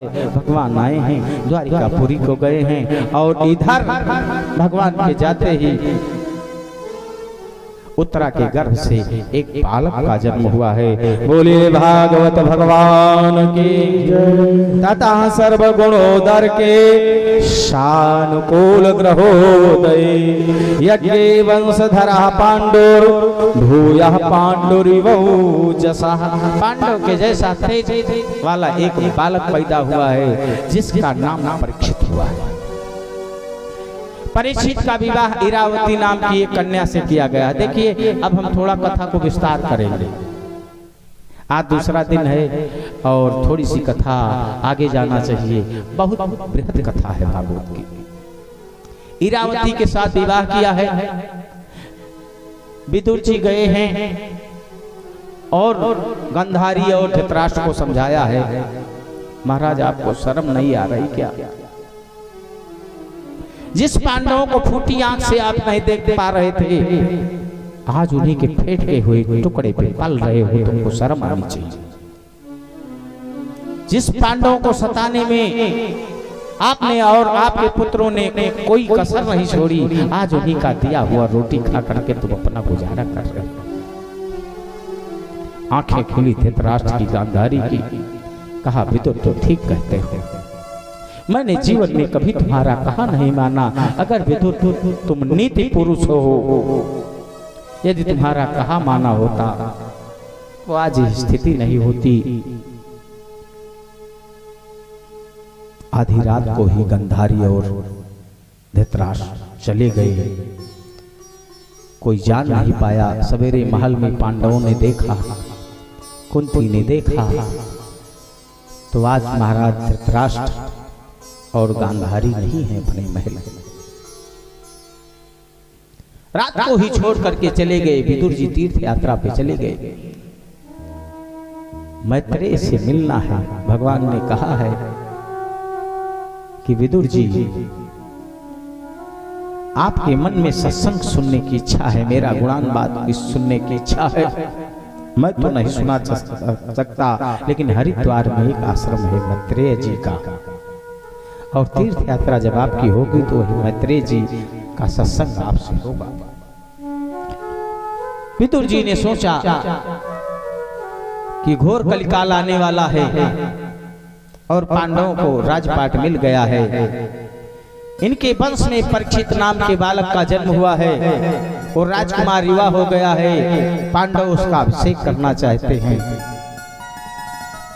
भगवान आए हैं, द्वारिकापुरी को गए हैं और इधर भगवान के जाते ही उत्तरा के गर्भ से एक बालक का जन्म हुआ है। बोलिए भागवत भगवान की जय। तथा सर्व गुणोदर के शानुकूल ग्रहोदय यज्ञ वंशधरा पांडुर भूयः पांडुरिवौजसा। पांडव के जैसा तेज वाला एक बालक पैदा हुआ है जिसका नाम परीक्षित हुआ है। परीक्षित का विवाह इरावती नाम की एक कन्या से किया गया। देखिए अब हम थोड़ा कथा को विस्तार करेंगे। आज दूसरा दिन है और थोड़ी सी कथा आगे जाना चाहिए। बहुत बृहद कथा है भागवत की। इरावती के साथ विवाह किया है। विदुर जी गए हैं और गांधारी और धृतराष्ट्र को समझाया है, महाराज आपको शर्म नहीं आ रही क्या? जिस पांडवों को फूटी आंख से आप नहीं देख पा रहे थे, आज उन्हीं के फेंटे हुए टुकड़े पे पल रहे हो, तुमको शर्म आनी चाहिए। जिस पांडवों को सताने में आपने और आपके पुत्रों ने कोई कसर नहीं छोड़ी, आज उन्हीं का दिया हुआ रोटी खा करके तुम अपना गुजारा कर रहे हो। आंखें खुली धृतराष्ट्र की, गांधारी की। कहा विदुर तो ठीक कहते हो, मैंने जीवन में कभी तुम्हारा कहा नहीं माना। अगर विदुर तुम नीति पुरुष हो, यदि तुम्हारा कहा माना होता तो आज स्थिति नहीं होती। आधी रात को ही गांधारी और धृतराष्ट्र चले गए, कोई जान नहीं पाया। सवेरे महल में पांडवों ने देखा, कुंती ने देखा, तो आज महाराज धृतराष्ट्र और गांधारी नहीं है अपने महल में। रात को ही छोड़ करके चले गए। विदुर जी तीर्थ यात्रा पे चले गए। मैत्रेय से मिलना है। भगवान ने कहा है कि विदुर जी आपके मन में सत्संग सुनने की इच्छा है, मेरा गुणान बात सुनने की इच्छा है। मैं तो नहीं सुना सकता, लेकिन हरिद्वार में एक आश्रम है मैत्रेय जी का, और तीर्थ यात्रा जब आपकी होगी तो वही मैत्रेय जी का सत्संग आपसे होगा। विदुर जी ने सोचा कि घोर कलिकाल आने वाला है और पांडवों को राजपाट मिल गया है। इनके वंश में परीक्षित नाम के बालक का जन्म हुआ है और राजकुमार युवा हो गया है। पांडव उसका अभिषेक करना चाहते हैं।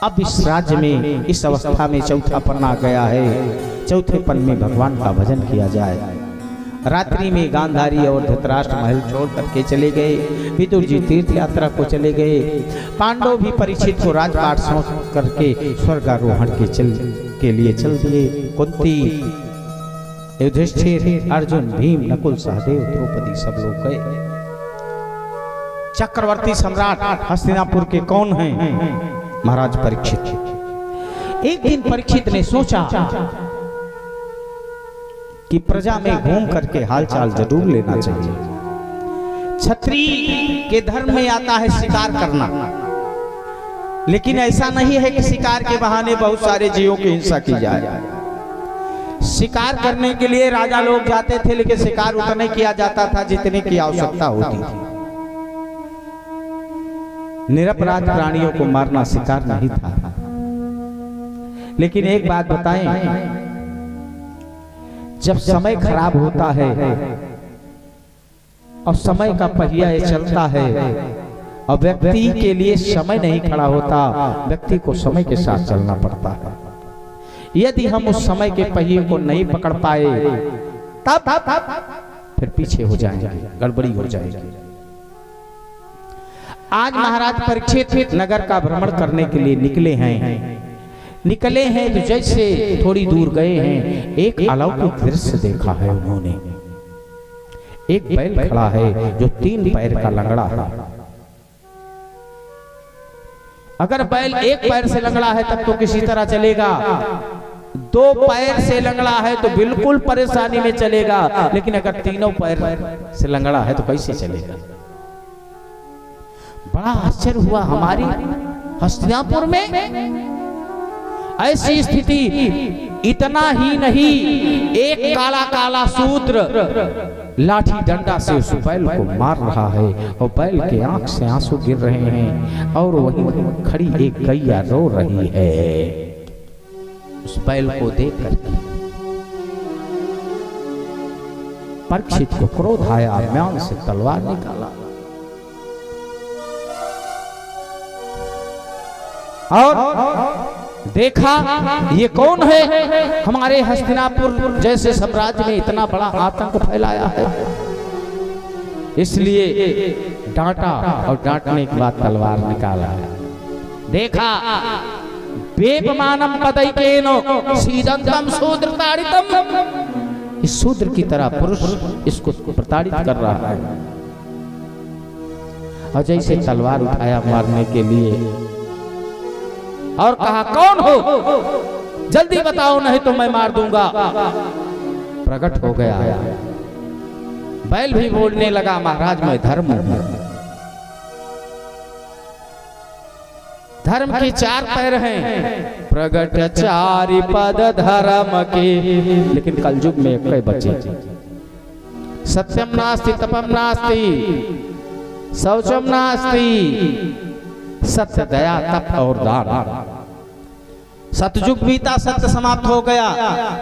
अब इस राज्य में इस अवस्था में चौथा पन आ गया है। चौथे पन में भगवान का भजन किया जाए। रात्रि में गांधारी और धृतराष्ट्र महल छोड़ करके चले गए। विदुर जी तीर्थ यात्रा को चले गए। पांडव भी परीक्षित को राजपाट सौंप करके स्वर्गारोहण के लिए चल दिए। कुंती, युधिष्ठिर, अर्जुन, भीम, नकुल, सहदेव, द्रौपदी सब लोग गए। चक्रवर्ती सम्राट हस्तिनापुर के कौन हैं? महाराज परीक्षित। एक दिन परीक्षित ने सोचा कि प्रजा में घूम करके हालचाल जरूर लेना चाहिए। क्षत्रिय के धर्म में आता है शिकार करना, लेकिन ऐसा नहीं है कि शिकार के बहाने बहुत सारे जीवों की हिंसा की जाए। शिकार करने के लिए राजा लोग जाते थे, लेकिन शिकार उतने किया जाता था जितने की आवश्यकता होती थी। निरपराध प्राणियों को मारना शिकार नहीं था। लेकिन एक बात बताएं, जब समय खराब होता है और समय का पहिया चलता है और व्यक्ति के लिए समय नहीं खड़ा होता, व्यक्ति को समय के साथ चलना पड़ता है। यदि हम उस समय के पहिए को नहीं पकड़ पाए तब फिर पीछे हो जाएंगे, गड़बड़ी हो जाएगी। आज महाराज परीक्षित नगर का भ्रमण करने के लिए निकले हैं तो जैसे थोड़ी दूर गए हैं, एक अलौकिक दृश्य देखा है उन्होंने। एक बैल खड़ा है जो 3 पैर का लंगड़ा है। अगर बैल एक पैर से लंगड़ा है तब तो किसी तरह चलेगा, 2 पैर से लंगड़ा है तो बिल्कुल परेशानी में चलेगा, लेकिन अगर 3 पैर से लंगड़ा है तो कैसे चलेगा? बड़ा आश्चर्य हुआ हमारी हस्तिनापुर में ऐसी स्थिति, इतना ही नहीं, एक काला काला शूद्र लाठी डंडा से उस बैल को मार रहा है और बैल के आंख से आंसू गिर रहे हैं और वहीं खड़ी एक गैया रो रही है। उस बैल को देखकर परीक्षित को क्रोध आया, म्यान से तलवार निकाला और देखा ये कौन है, हमारे हस्तिनापुर जैसे साम्राज्य में इतना बड़ा आतंक फैलाया है। इसलिए डांटा और डांटने के बाद तलवार निकाला। देखा वेपमानम पदैकेनो सीदंतम शूद्रताड़ितम, इस शूद्र की तरह पुरुष इसको प्रताड़ित कर रहा है। और जैसे तलवार उठाया मारने के लिए और कहा कौन हो, जल्दी बताओ नहीं तो मैं मार दूंगा। प्रकट हो गया। बैल भी बोलने लगा, महाराज मैं धर्म हूं, धर्म के 4 पैर हैं, प्रगट 4 पद धर्म के। लेकिन कलयुग में एक बचे, सत्यम नास्ति तपम नास्ति शौचम नास्ति, सत्य दया तप और दान। सतयुग बीता, सत्य समाप्त हो गया।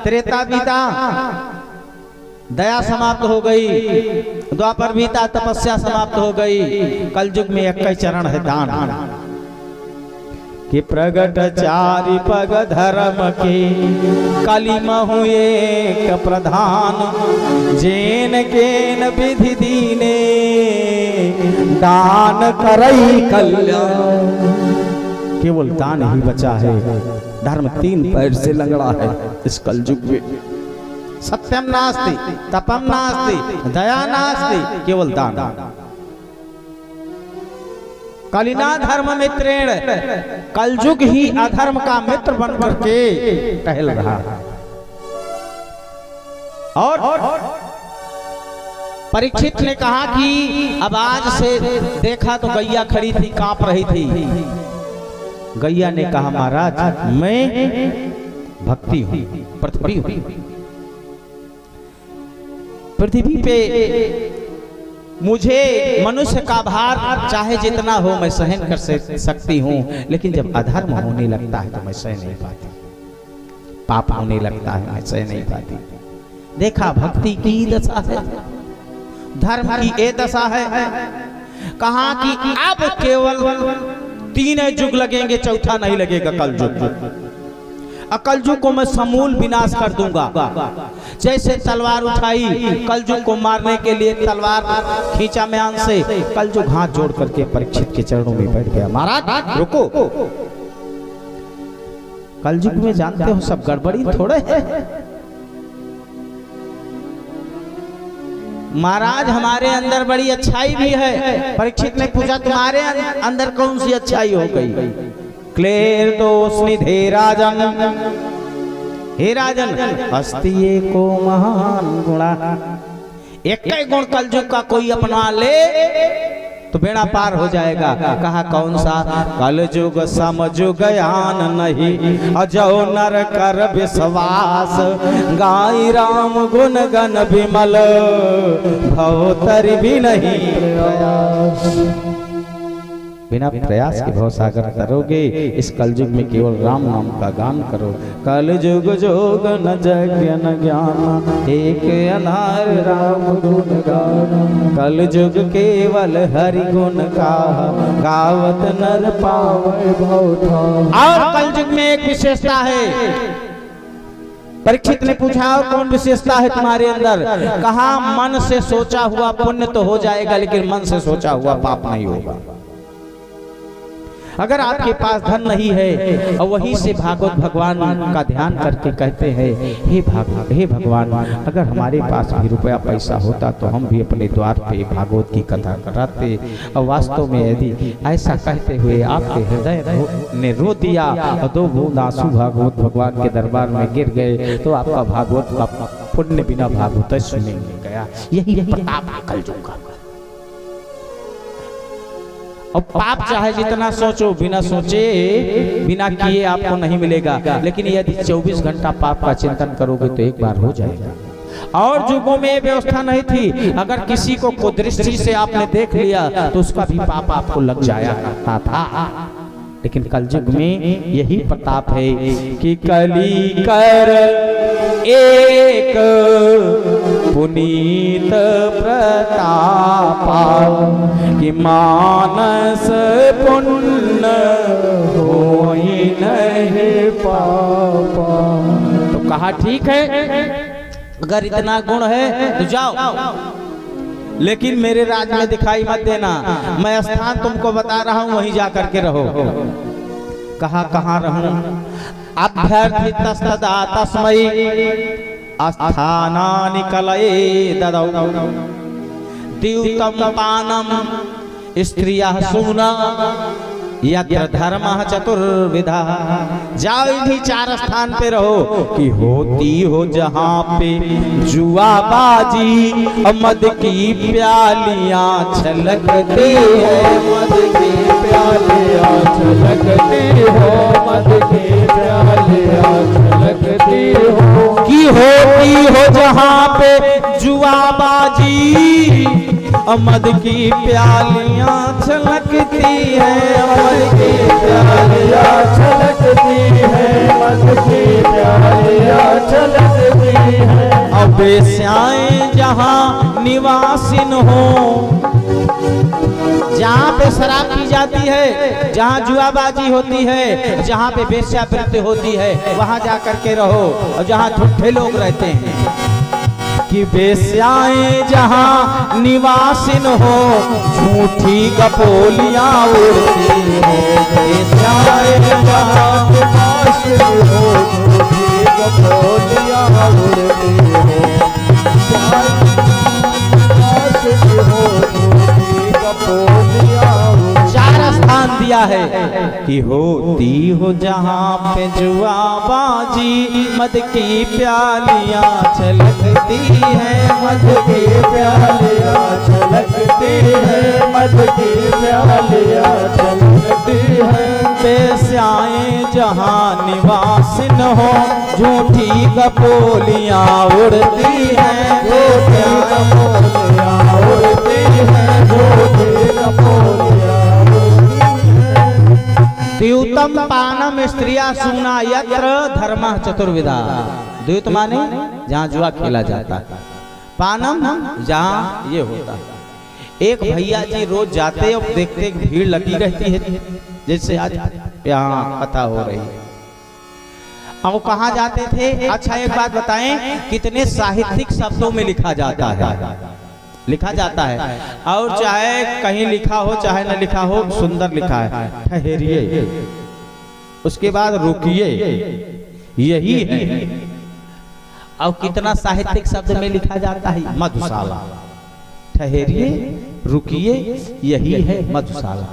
त्रेता बीता, दया समाप्त हो गई। द्वापर बीता, तपस्या समाप्त हो गई। कलयुग में एक ही चरण है, दान। कि प्रगट 4 पग धर्म के, कलिमहु एक प्रधान, जेन केन विधि दीने दान करई कल्याण। केवल दान ही बचा है, धर्म 3 पैर से लंगड़ा है इस कलयुग में। सत्यम नास्ति तपम नास्ति दया नास्ति, केवल दान। कलिना धर्म मित्रेण, कलयुग ही अधर्म का मित्र बनकर के टहल रहा। और परीक्षित ने कहा कि अब आज से देखा तो गैया खड़ी थी, कांप रही थी। गैया ने कहा महाराज मैं भक्ति हूं, पृथ्वी हूं, पृथ्वी पे मुझे मनुष्य का भार चाहे जितना हो मैं सहन कर सकती हूँ, लेकिन जब अधर्म होने लगता है तो मैं सह नहीं पाती, पाप होने लगता है मैं सह नहीं पाती। देखा भक्ति की दशा है, धर्म की ये दशा है। कहा कि अब केवल 3 युग लगेंगे, चौथा नहीं लगेगा कलयुग। कलयुग को मैं समूल विनाश कर दूंगा। जैसे तलवार उठाई कलयुग को मारने के लिए, तलवार खींचा म्यान से, कलयुग हाथ जोड़ करके परीक्षित के चरणों में बैठ गया। महाराज रुको, कलयुग में जानते हो सब गड़बड़ी थोड़े है। महाराज हमारे अंदर बड़ी अच्छाई भी है। परीक्षित ने पूछा तुम्हारे अंदर कौन सी अच्छाई हो गई? क्लेर दोषनिध हे राजन, हे राजन अस्ति एको महान गुणा। एक ही गुण कलयुग का कोई अपना ले तो बेड़ा पार हो जाएगा। कहा कौन सा? कलयुग समझु ज्ञान नहीं, अजो नर कर विश्वास, गाई राम गुण गण विमल, भवतर भी नहीं प्रयास। बिना प्रयास के भव सागर करोगे, इस कलयुग में केवल राम नाम का गान करो। कलयुग जोग न यज्ञ न ज्ञान, एक अनार राम गुण गान, कलयुग केवल हरि गुण का, गावत नर पावै भव। और कलयुग में एक विशेषता है। परीक्षित ने पूछा और कौन विशेषता है तुम्हारे अंदर? कहा मन से सोचा हुआ पुण्य तो हो जाएगा, लेकिन मन से सोचा हुआ पाप नहीं होगा। अगर आपके पास धन नहीं है और वहीं से भागवत भगवान का ध्यान करके कहते हैं हे भगवान, अगर हमारे पास भी रुपया पैसा होता तो हम भी अपने द्वार पे भागवत की कथा कराते। और वास्तव में यदि ऐसा कहते हुए आपके हृदय ने रो दिया और 2 बूंद आंसू भागवत भगवान के दरबार में गिर गए तो आपका भागवत का पुण्य बिना भागवत सुनेंगे गया। यही प्रताप कलयुग का। और पाप चाहे जितना सोचो, बिना सोचे बिना किए आपको नहीं मिलेगा, लेकिन यदि 24 घंटा पाप का चिंतन करोगे तो एक बार हो जाएगा। और युगों में व्यवस्था नहीं थी, अगर किसी को कुदृष्टि से आपने देख लिया तो उसका भी पाप आपको लग जाया करता था। लेकिन कलयुग में यही प्रताप है कि कली कर एक पुनीत प्रतापा कि मानस पुण्य होई नहीं पापा। तो कहा ठीक है, अगर इतना गुण है तो जाओ, लेकिन मेरे राज में दिखाई मत देना, मैं स्थान तुमको बता रहा हूं, वहीं जा करके रहो। कहाँ रहूं? अभ्यर्थितस्तदा तस्मै स्थानानि कलये ददौ द्यूतं पानम स्त्रियः सुना यत्र धर्मः चतुर्विधा। जाओ इन्हीं 4 स्थान पे रहो कि होती हो जहाँ पे जुआबाजी, मद की प्यालियाँ छलकती है, मद की प्यालियाँ छलकती हो, मद की प्यालियाँ छलकती हो। कि होती हो जहाँ पे जुआबाजी, मद की प्यालियाँ छलकती है, मद की प्यालियाँ छलकती है, मद की प्यालियाँ छलकती है। अब बेस्याएं जहाँ निवासिन हो, जहाँ पे शराब पी जाती है, जहाँ जुआबाजी होती है, जहाँ पे वेश्यावृत्ति होती है, वहाँ जा करके रहो। और जहाँ झूठे लोग रहते हैं कि वेश्याएं जहाँ निवासिन हो, झूठी कपोलियाँ उड़ती हो। वेश्याएं जहाँ निवासिन हो, झूठी कपोलियाँ उड़ती हो। चार स्थान दिया है कि होती हो जहाँ पे जुआबाजी, मद की प्यालियाँ छलकती है, मद की प्यालियाँ छलकती है, मद की प्यालियाँ छलकती है। वेश्याएं जहाँ निवासिन हो, झूठी कपोलियाँ उड़ती हैं, झूठी कपोलियाँ उड़ती हैं, झूठी कपोलियाँ द्यूतम पानम स्त्रिया सुना यत्र धर्मः चतुर्विधा। द्यूत माने जहाँ जुआ खेला जाता है, पानम जहाँ ये होता है। एक भैया जी रोज जाते और देखते भीड़ लगी रहती है, जैसे आज यहाँ कथा हो रही है। अब कहाँ जाते थे? अच्छा एक बात बताएं, कितने साहित्यिक शब्दों में लिखा जाता है, लिखा जाता है, और चाहे कहीं लिखा हो चाहे न लिखा हो, सुंदर लिखा है, ठहरिए, उसके बाद रुकिए, यही है। और कितना साहित्यिक शब्द में लिखा जाता है, मधुशाला, ठहरिए, रुकिए, यही है मधुशाला।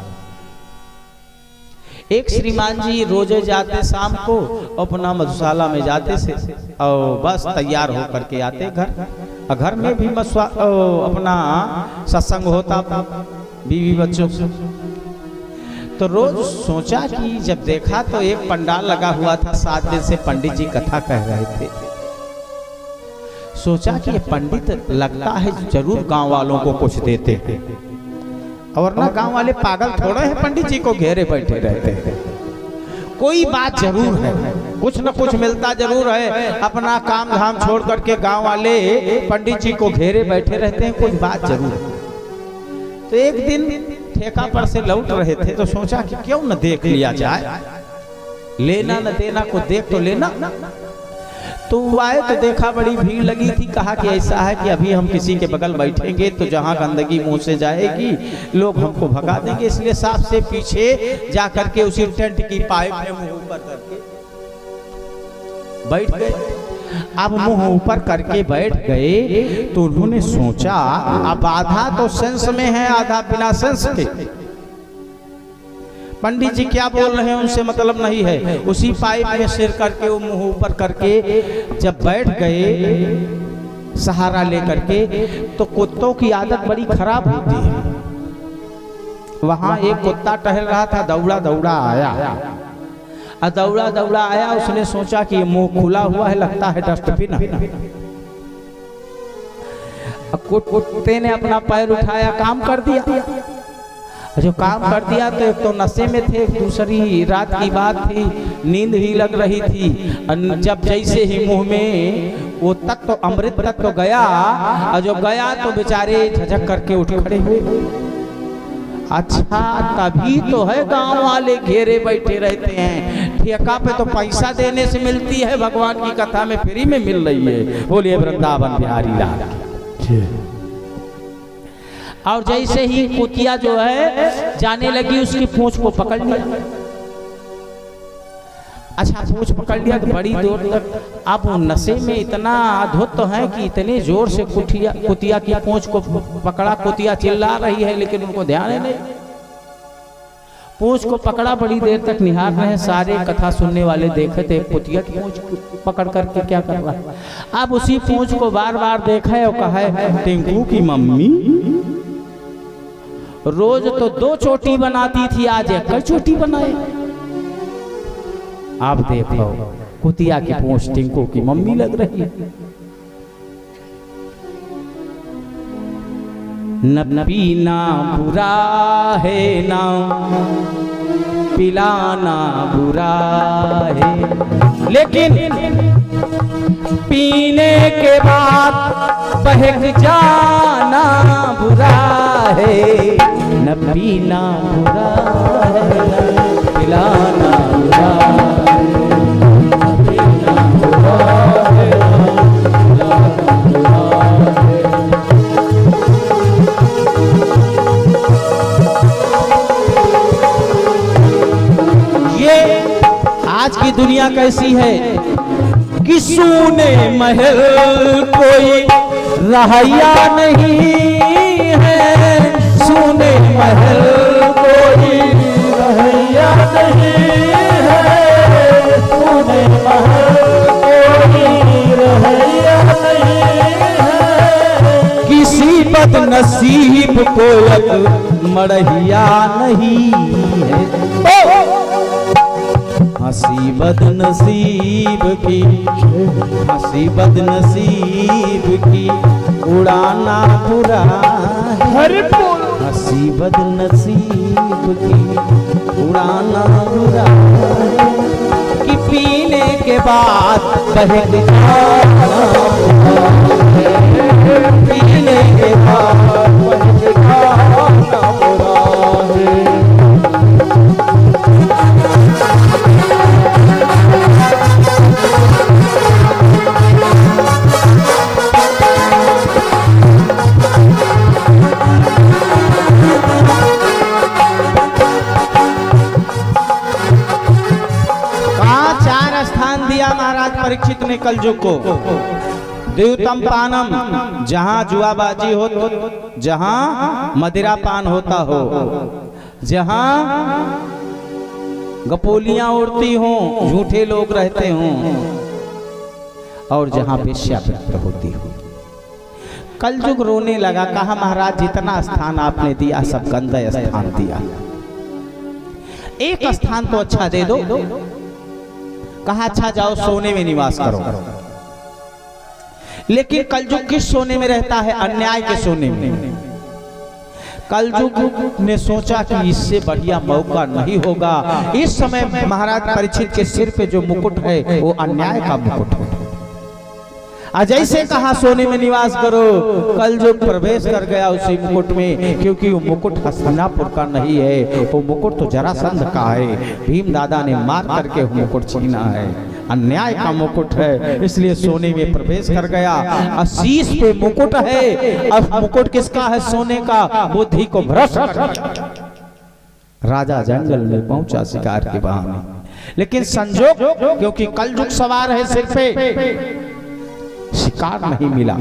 एक श्रीमान जी रोजे जाते शाम को, अपना मधुशाला में जाते से और बस तैयार होकर के आते घर में भी अपना सत्संग होता बीवी बच्चों से। तो रोज सोचा कि जब देखा तो एक पंडाल लगा हुआ था, 7 दिन से पंडित जी कथा कह रहे थे। सोचा कि ये पंडित लगता है जरूर गांव वालों को कुछ देते हैं, और ना गांव वाले पागल थोड़े हैं, पंडित जी को घेरे बैठे रहते हैं। कोई बात जरूर है, कुछ न कुछ मिलता जरूर है। अपना काम धाम छोड़ करके गांव वाले पंडित जी को घेरे बैठे रहते हैं, कुछ बात जरूर है। तो एक दिन ठेका पर से लौट रहे थे तो सोचा कि क्यों न देख लिया जाए, लेना न देना को देख तो लेना। तो आए तो देखा बड़ी भीड़ लगी थी। कहा कि ऐसा है कि अभी हम किसी के बगल बैठेंगे तो जहां गंदगी मुंह से जाएगी लोग हमको भगा देंगे, इसलिए सांप से पीछे जा करके उसी टेंट की पाइप में मुंह ऊपर करके बैठ गए। अब मुंह ऊपर करके बैठ गए तो उन्होंने सोचा अब आधा तो सेंस में है, आधा बिना सेंस के। पंडित जी क्या बोल रहे हैं उनसे मतलब नहीं है। उसी पाइप में सिर करके वो मुंह ऊपर करके जब बैठ गए सहारा लेकर के, तो कुत्तों की आदत बड़ी खराब होती है। वहां एक कुत्ता टहल रहा था, दौड़ा दौड़ा आया, दौड़ा दौड़ा आया। उसने सोचा कि मुंह खुला हुआ है, लगता है डस्टबिन। कुत्ते ने अपना पैर उठाया, काम कर दिया। जो काम कर दिया तो एक तो नशे में थे, दूसरी रात की बात थी, नींद भी लग रही थी। जब जैसे ही मुंह में वो तत्व, अमृत तत्व गया, और जो गया तो बेचारे झझक करके उठ खड़े हुए। अच्छा, तभी तो है गांव वाले घेरे बैठे रहते हैं। ठेका पे तो पैसा देने से मिलती है, भगवान की कथा में फ्री में मिल रही है। बोलिए वृंदावन बिहारी लाल। और जैसे ही कुतिया जो है जाने लगी, उसकी पूंछ को पकड़ लिया। अच्छा, पूंछ पकड़ लिया तो बड़ी दूर तक। अब नशे में इतना अद्भुत तो है कि इतने जोर से कुतिया की पूंछ को पकड़ा। कुतिया चिल्ला रही है लेकिन उनको ध्यान है नहीं। पूंछ को पकड़ा, बड़ी देर तक निहार रहे। सारे कथा सुनने वाले देखे थे कुतिया की पूंछ पकड़ करके क्या कर रहा है। अब उसी पूंछ को बार बार देखा है और कहा है, टिंकू की मम्मी रोज तो 2 चोटी बनाती थी, आज 1 चोटी बनाए। आप देखो, कुतिया की पूंछ टिंकू की मम्मी लग रही है। न पीना बुरा है, ना पिलाना बुरा है, लेकिन पीने के बाद बहक जाना बुरा है। न पीना बुरा है, न पिलाना बुरा है, न पीना बुरा है, न पिलाना बुरा है। ये आज की दुनिया कैसी है कि सूने महल कोई रहैया नहीं है, सूने महल कोई रहैया नहीं है, सूने महल कोई रहैया नहीं है, किसी बदनसीब को एक मड़हिया नहीं है। हंसी बदनसीब की, हंसी बदनसीब की उड़ाना बुरा है। हंसी बदनसीब की उड़ाना बुरा है, कि पीने के बाद बहक जाना बुरा है, पीने के बाद बहक जाना बुरा है। महाराज परीक्षित ने कलयुग को द्यूतम पानम, जहां जुआबाजी हो, जहां मदिरा पान होता हो, जहां गपोलियां उड़ती हों, झूठे लोग रहते हों, और जहां वेश्यावृत्ति होती हो। कलयुग रोने लगा, कहा महाराज जितना स्थान आपने दिया सब गंदा स्थान दिया, एक स्थान तो अच्छा दे दो। कहा अच्छा जाओ सोने में निवास करो। लेकिन कलयुग किस सोने में रहता है? अन्याय के सोने में। कलयुग ने सोचा कि इससे बढ़िया मौका नहीं होगा। इस समय महाराज परीक्षित के सिर पे जो मुकुट है वो अन्याय का मुकुट है। जैसे कहा सोने में निवास करो, कलयुग प्रवेश कर गया उसी मुकुट में, क्योंकि वो मुकुट हस्तिनापुर का नहीं है, वो मुकुट तो जरासंध का है। भीम दादा ने मार करके वो मुकुट छीना है, अन्याय का मुकुट है, इसलिए सोने में प्रवेश कर गया। शीश पे मुकुट है, अब मुकुट किसका है? सोने का। बुद्धि को भ्रष्ट कर राजा जंगल में पहुंचा शिकार के बहाने, लेकिन संजोग क्योंकि कलयुग सवार है सिर पे, शिकार नहीं मिला।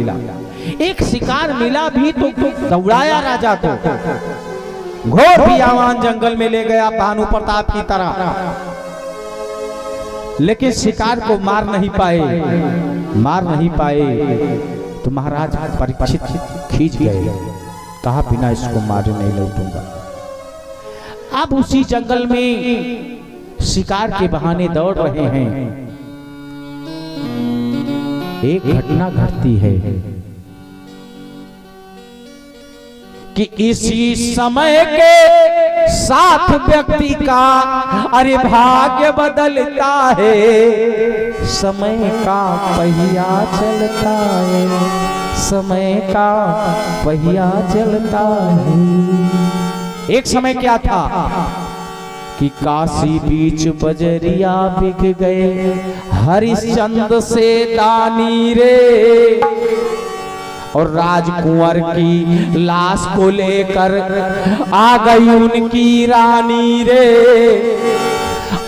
एक शिकार मिला भी तो दौड़ाया राजा को, घोर पियावान जंगल में ले गया भानु प्रताप की तरह, लेकिन शिकार को मार नहीं पाए। तो महाराज परीक्षित खींच गए, कहा बिना इसको मारे नहीं लौटूंगा। अब उसी जंगल में शिकार के बहाने दौड़ रहे हैं। एक घटना घटती है कि इसी समय के साथ व्यक्ति का अरे भाग्य बदलता है, समय का पहिया चलता है, समय का पहिया चलता है। एक समय क्या था कि काशी बीच बजरिया बिक गए, हरिश्चंद्र से दानी रे, और राजकुंवर की लाश को लेकर आ गई उनकी रानी रे।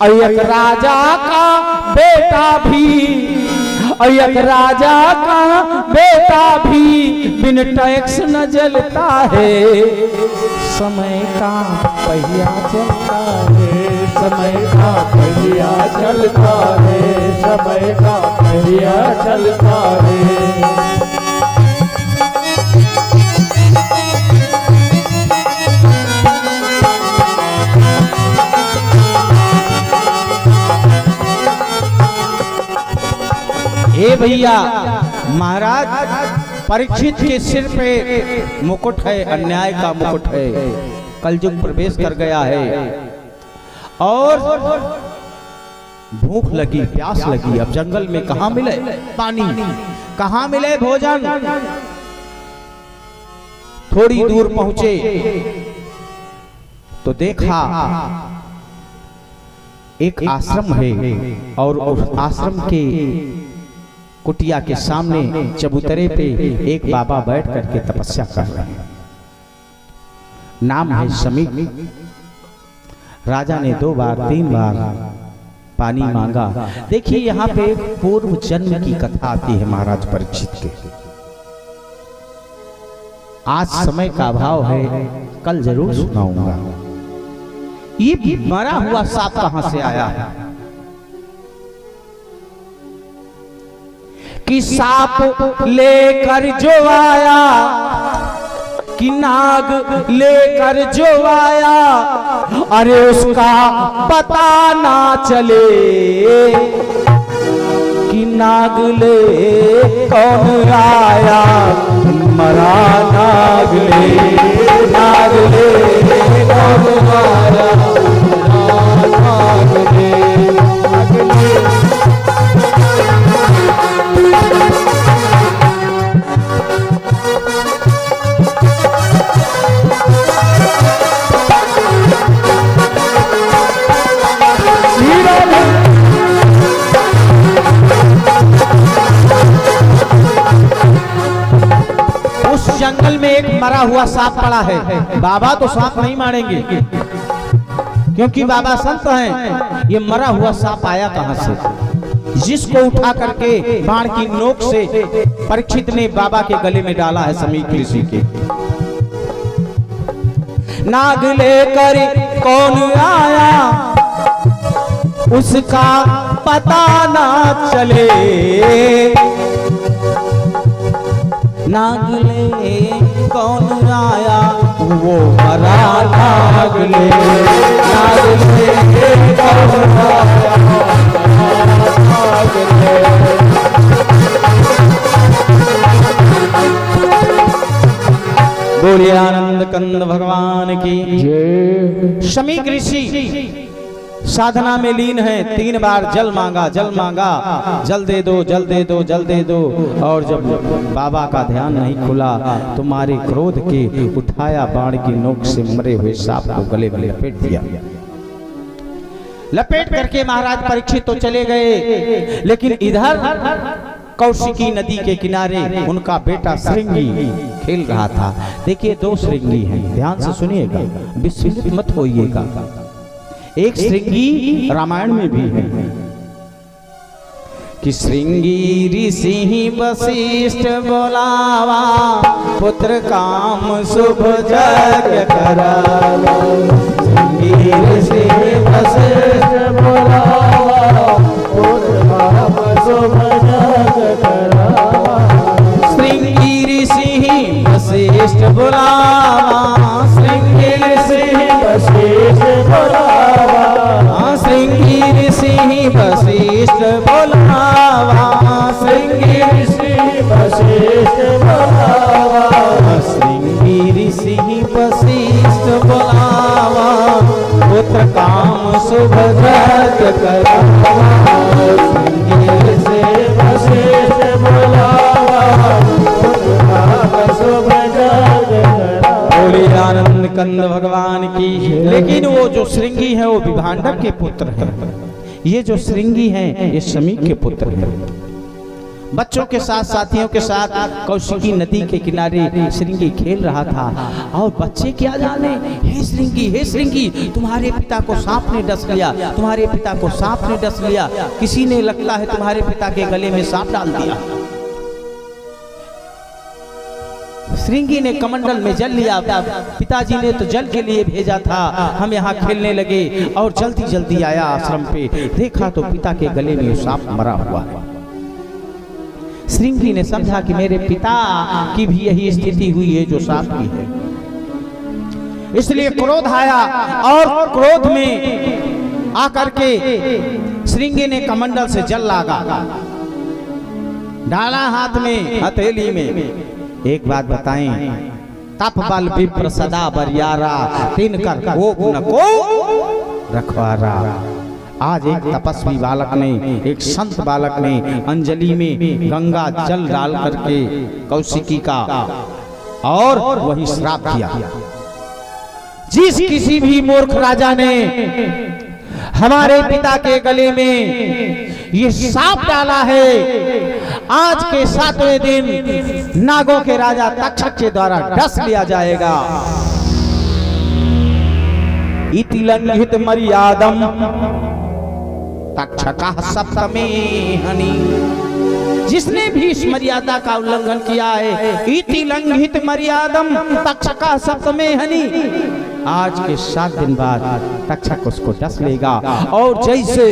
एक राजा का बेटा भी, एक राजा का बेटा भी बिन टैक्स न जलता है, समय का पहिया चलता है, समय का पहिया चलता है, समय का पहिया चलता है। हे भैया, महाराज परीक्षित के सिर पे मुकुट है, अन्याय का मुकुट है, कलयुग प्रवेश कर गया है और भूख लगी, प्यास लगी। अब जंगल में कहां मिले पानी, कहां मिले भोजन। थोड़ी दूर पहुंचे तो देखा एक आश्रम है और उस आश्रम के कुटिया के सामने चबूतरे पे एक बाबा बैठ करके तपस्या कर रहे हैं। नाम है समीक। राजा ने 2 बार 3 बार पानी मांगा। देखिए यहाँ पे पूर्व जन्म की कथा आती है महाराज परीक्षित के। आज समय का अभाव है, कल जरूर सुनाऊंगा। ये मरा हुआ सांप कहां से आया है कि सांप लेकर जो आया, कि नाग लेकर जो आया, अरे उसका पता ना चले कि नाग ले कौन आया। मरा नाग ले कौन आया, नाग ले। उस जंगल में एक मरा हुआ सांप पड़ा है। बाबा तो सांप नहीं मारेंगे क्योंकि बाबा संत हैं। ये मरा हुआ सांप आया कहां से, जिसको उठा करके बाण की नोक से परीक्षित ने बाबा के गले में डाला है समीक ऋषि के। नाग लेकर कौन आया, उसका पता ना चले। नाग ले कौन आया, वो मरा नाग ले। नाग ले कौन आया, नाग ले। बोलिए आनंद कंद भगवान की जय। समीक ऋषि साधना में लीन है। 3 बार जल मांगा, जल दे दो, जल दे दो, जल दे दो। और जब बाबा का ध्यान नहीं खुला तो मारे क्रोध के उठाया बाण की नोक से मरे हुए सांप को गले में लपेट दिया। लपेट करके महाराज परीक्षित तो चले गए, लेकिन इधर कौशिकी नदी के किनारे उनका बेटा श्रृंगी खेल रहा था। देखिए 2 श्रृंगी हैं, ध्यान से सुनिएगा, विस्मित मत होइएगा। एक श्रृंगी रामायण में भी है कि श्रृंगी ऋषि वशिष्ठ बोलावा, पुत्र काम शुभ यज्ञ करावा। श्रृंगी ऋषि वशिष्ठ बोलावा, पुत्र काम शुभ यज्ञ करावा। श्रृंगी ऋषि वशिष्ठ बोलावा, श्रृंगी ऋषि वशिष्ठ बोलावा, श्रृंगी ऋषि वशिष्ठ बोलावा, श्रृंगी ऋषि वशिष्ठ बोलावा, श्रृंगी ऋषि वशिष्ठ बोलावा, पुत्र काम शुभ जग करावा, श्रृंगी ऋषि वशिष्ठ बोलावा, पुत्र काम शुभ जग करावा। बोले आनंद कंद भगवान की। लेकिन वो जो श्रृंगी है वो विभांडक के पुत्र है, ये जो श्रृंगी हैं ये शमीक के पुत्र हैं। बच्चों के साथ, साथियों के साथ कौशिकी नदी के किनारे श्रृंगी खेल रहा था और बच्चे क्या जाने, हे श्रृंगी तुम्हारे पिता को सांप ने डस लिया, तुम्हारे पिता को सांप ने डस लिया, किसी ने लगता है तुम्हारे पिता के गले में सांप डाल दिया। श्रृंगी ने कमंडल में जल लिया, पिताजी ने तो जल के लिए भेजा था, हम यहाँ खेलने लगे और जल्दी जल्दी आया आश्रम पे, देखा तो पिता के गले में सांप मरा हुआ है। श्रृंगी ने समझा कि मेरे पिता की भी यही स्थिति हुई है जो सांप की है, इसलिए क्रोध आया और क्रोध में आकर के श्रृंगी ने कमंडल से जल लागा, डाला हाथ में हथेली में। एक बात बताएं, तप बल विप्र सदा बरियारा, तीन कर कोप न को रखवारा। आज एक तपस्वी बालक ने, एक संत बालक ने अंजलि में गंगा जल डाल करके कौशिकी का और वही श्राप किया। जिस किसी भी मूर्ख राजा ने हमारे पिता के गले में ये सांप डाला है, आज के 7वें दिन नागों के राजा तक्षक के द्वारा डस लिया जाएगा। इति लंघित मर्यादम तक्षका सप्तमे हनि। जिसने भी इस मर्यादा का उल्लंघन किया है, इति लंघित मर्यादम तक्षका सप्तमे हनि, आज के 7 दिन बाद तक्षक उसको डस लेगा। और जैसे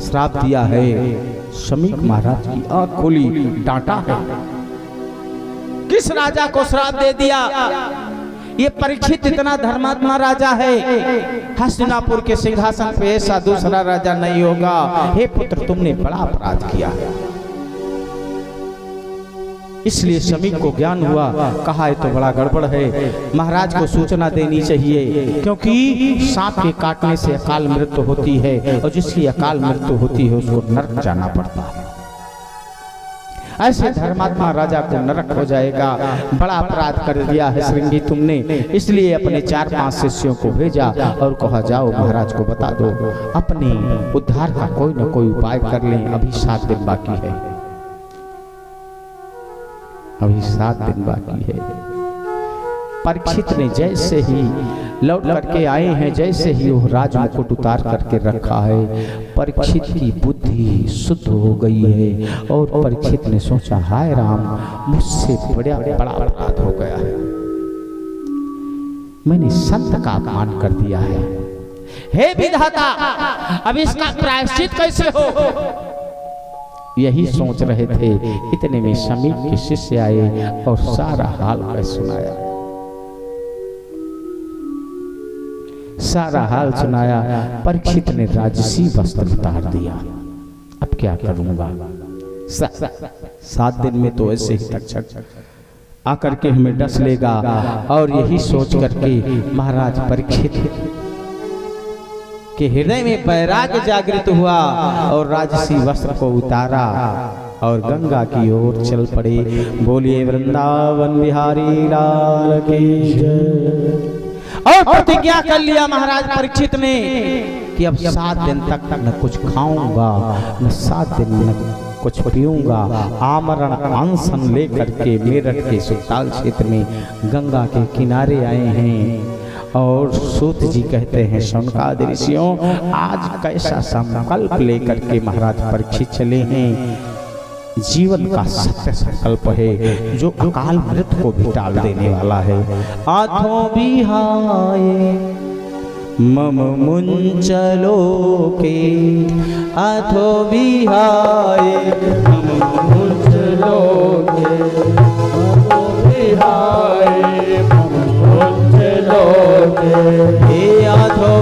श्राप दिया है, शमीक महाराज की आंख खोली, डांटा है। किस राजा को श्राप दे दिया? ये परीक्षित इतना धर्मात्मा राजा है, हस्तिनापुर के सिंहासन पे ऐसा दूसरा राजा नहीं होगा। हे पुत्र, तुमने बड़ा अपराध किया है। इसलिए शमीक को ज्ञान हुआ, कहा है तो बड़ा गड़बड़ है, महाराज को सूचना देनी चाहिए, क्योंकि सांप के काटने से अकाल मृत्यु होती है और जिसकी अकाल मृत्यु होती है उसको नरक जाना पड़ता है। ऐसे धर्मात्मा राजा को नरक हो जाएगा। बड़ा अपराध कर दिया है श्रृंगी तुमने। इसलिए अपने 4-5 शिष्यों को भेजा और कहा, जाओ महाराज को बता दो, अपने उद्धार का कोई न कोई उपाय कर लें, अभी 7 दिन बाकी है, अभी 7 दिन बाकी है। परीक्षित ने जैसे ही लौट करके आए हैं, जैसे ही वो राज मुकुट उतार करके रखा है, परीक्षित की बुद्धि शुद्ध हो गई है और परीक्षित ने सोचा, हाय राम, मुझसे बड़ा अपराध हो गया है, मैंने संत का अपमान कर दिया है। हे विधाता, अब इसका प्रायश्चित कैसे हो? यही सोच रहे थे, इतने में शमीक के शिष्य आए और सारा हाल कह सुनाया। सारा हाल सुनाया। परीक्षित ने राजसी वस्त्र उतार दिया। अब क्या करूंगा? 7 दिन में तो ऐसे ही तक्षक आकर के हमें डस लेगा। और यही सोच करके महाराज परीक्षित के हृदय में वैराग्य जागृत हुआ और राजसी वस्त्र को उतारा और गंगा की ओर चल पड़े। बोलिए वृंदावन बिहारी लाल की जय। और प्रतिज्ञा कर लिया महाराज परीक्षित ने कि अब 7 दिन तक न कुछ खाऊंगा, न 7 दिन न कुछ पीऊंगा। आमरण अनशन लेकर के मेरठ के सुल्तान क्षेत्र में गंगा के किनारे आए हैं। और सूत जी कहते हैं, शौनकादि ऋषियों, आज कैसा संकल्प लेकर के महाराज परीक्षित चले हैं। जीवन का सत्य संकल्प है जो अकाल मृत्यु को भी टाल देने वाला है। आठों बिहाए मम मुंचलो के, आठों बिहाए मम मुंचलो के, आठों बिहाए मम मुंचलो के, हे आठों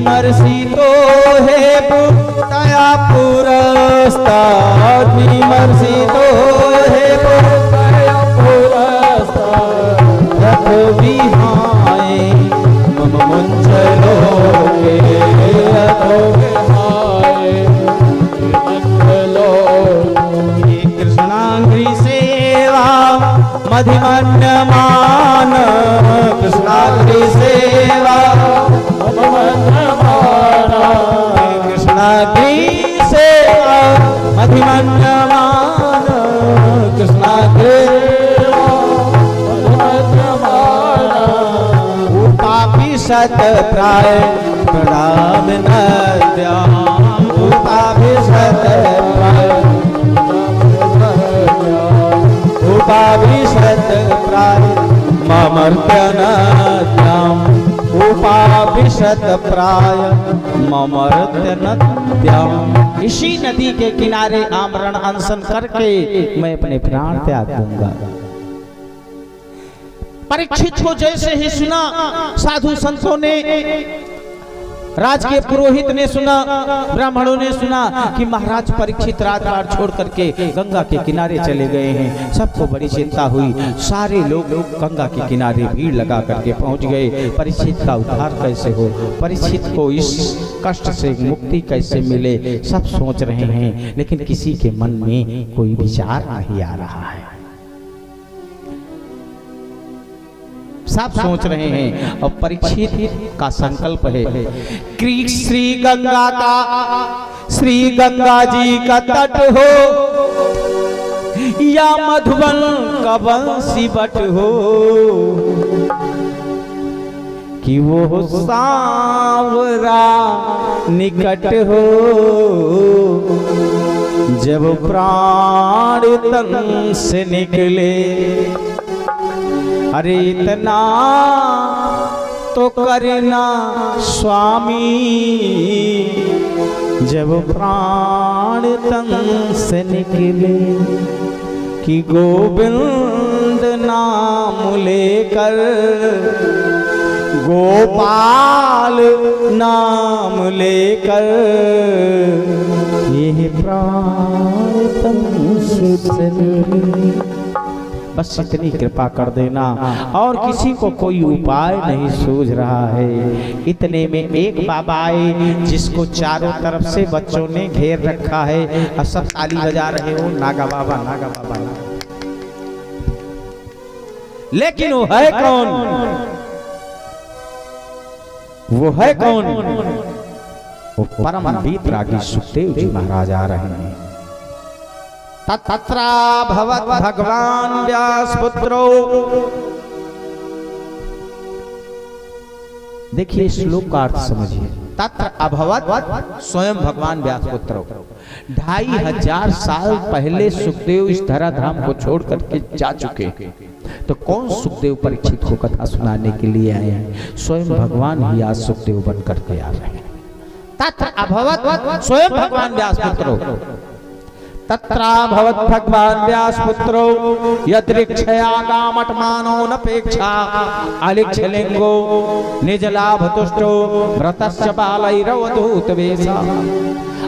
विमर्शितो हे तया पुरस्तात् विमर्शितो हे तया पुरस्तात् रथ विहाय मम मुञ्चलोके रथो विहाय मुञ्चलोके कृष्णांघ्रि सेवा मधिमन्यमान कृष्णांघ्रि सेवा कृष्णांघ्रि सेवा मधिमन्यमान कृष्णांघ्रि उपाभिषत प्राय प्रणाम नद्याम उपाभिषत प्राय उपाभिषत प्राय ममर्त्यनद्याम उपाभिषत प्राय ममर्त्यनद्याम। इसी नदी के किनारे आमरण अनशन करके मैं अपने प्राण त्याग दूंगा। परीक्षित को जैसे ही सुना, साधु संतों ने, राज के पुरोहित ने सुना, ब्राह्मणों ने सुना कि महाराज परीक्षित राजपाट छोड़ करके गंगा के किनारे चले गए हैं। सबको बड़ी चिंता हुई। सारे लोग गंगा के किनारे भीड़ लगा करके पहुंच गए। परीक्षित का उद्धार कैसे हो, परीक्षित को इस कष्ट से मुक्ति कैसे मिले, सब सोच रहे हैं, लेकिन किसी के मन में कोई विचार नहीं आ रहा है। सब सोच रहे हैं। और परीक्षित का संकल्प है कि श्री गंगा का, श्री गंगा जी का तट हो या मधुबन का बंसी बट हो, कि वो सांवरा निकट हो, जब प्राण तन से निकले। अरे इतना तो करना स्वामी, जब प्राण तन से निकले, कि गोविंद नाम लेकर, गोपाल नाम लेकर, ये प्राण तन से निकले। बस इतनी कृपा कर देना। और किसी को कोई उपाय नहीं सूझ रहा है। इतने में एक बाबा आए, जिसको चारों तरफ से बच्चों ने घेर रखा है और सब ताली बजा रहे हो, नागा बाबा नागा बाबा। लेकिन वो है कौन? वो है कौन? वो परम वीतरागी सुखदेव जी महाराज आ रहे हैं। तत्रा भवत भगवान व्यासपुत्रो। देखिए श्लोक का अर्थ समझिए। तत्र अभवत स्वयं भगवान व्यासपुत्रो। 2500 साल पहले सुखदेव इस धराधाम को छोड़ करके जा चुके। तो कौन सुखदेव परीक्षित को कथा सुनाने के लिए आए हैं? स्वयं भगवान ही आज सुखदेव बन करके आ रहे हैं। तत्र अभवत स्वयं भगवान व्यासपुत्रो। तत्रा भवत भगवान व्यासपुत्रो यदृक्षयागामटमानो नपेक्षा अलिक्षलिंगो निजलाभ तुष्टो व्रतस्य बालैरवधूत वेशा।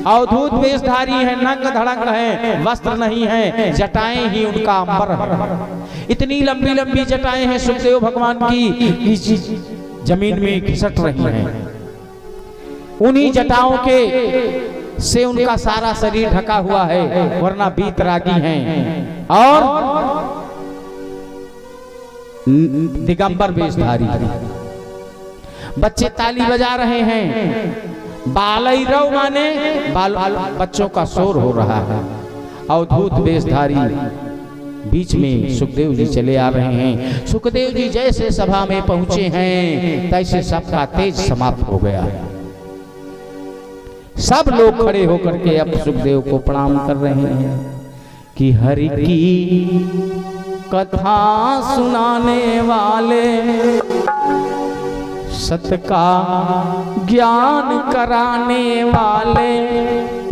अवधूत वेशधारी है, नंग धड़ंग है, वस्त्र नहीं है, जटाएं ही उनका अंबर है। इतनी लंबी लंबी जटाएं हैं सुखदेव भगवान की, जमीन में खिसक रही हैं। उन्हीं जटाओं के से उनका सारा शरीर ढका हुआ है, वरना वीतरागी हैं और दिगंबर वेशधारी। बच्चे ताली बजा रहे हैं। बालैरव माने बच्चों का शोर हो रहा है। अवधूत वेशधारी बीच में सुखदेव जी चले आ रहे हैं। सुखदेव जी जैसे सभा में पहुंचे हैं, तैसे सबका तेज समाप्त हो गया है। सब लोग खड़े होकर के अब सुखदेव को प्रणाम कर रहे हैं कि हरि की कथा सुनाने वाले, सत का ज्ञान कराने वाले,